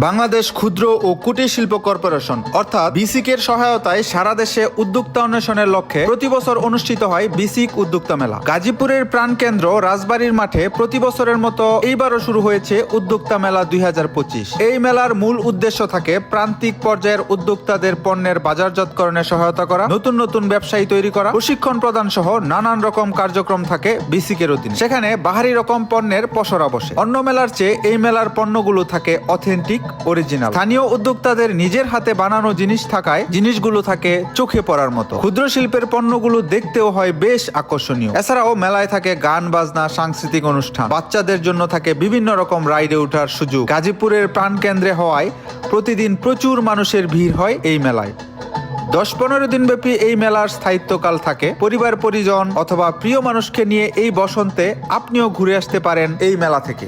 বাংলাদেশ ক্ষুদ্র ও কুটির শিল্প কর্পোরেশন অর্থাৎ বিসিকের সহায়তায় সারা দেশে উদ্যোক্তা উন্নয়নের লক্ষ্যে প্রতি বছর অনুষ্ঠিত হয় বিসিক উদ্যোক্তা মেলা। গাজীপুরের প্রাণকেন্দ্র রাজবাড়ির মাঠে প্রতি বছরের মতো এইবারও শুরু হয়েছে উদ্যোক্তা মেলা 2025। এই মেলার মূল উদ্দেশ্য থাকে প্রান্তিক পর্যায়ের উদ্যোক্তাদের পণ্যের বাজারজাতকরণে সহায়তা করা, নতুন নতুন ব্যবসায়ী তৈরি করা, প্রশিক্ষণ প্রদান সহ নানান রকম কার্যক্রম থাকে বিসিকের অধীনে। সেখানে বাহারি রকম পণ্যের পসরা বসে। অন্য মেলার চেয়ে এই মেলার পণ্যগুলো থাকে অথেন্টিক, অরিজিনাল। স্থানীয় উদ্যোক্তাদের নিজের হাতে বানানো জিনিস থাকায় জিনিসগুলো থাকে চোখে পড়ার মতো। ক্ষুদ্র শিল্পের পণ্যগুলো দেখতেও হয় বেশ আকর্ষণীয়। এছাড়াও মেলায় থাকে গান বাজনা, সাংস্কৃতিক অনুষ্ঠান, বাচ্চাদের জন্য থাকে বিভিন্ন রকম রাইডে ওঠার সুযোগ। গাজীপুরের প্রাণকেন্দ্রে হওয়ায় প্রতিদিন প্রচুর মানুষের ভিড় হয় এই মেলায়। 10-15 দিন ব্যাপী এই মেলার স্থায়িত্বকাল থাকে। পরিবার পরিজন অথবা প্রিয় মানুষকে নিয়ে এই বসন্তে আপনিও ঘুরে আসতে পারেন এই মেলা থেকে।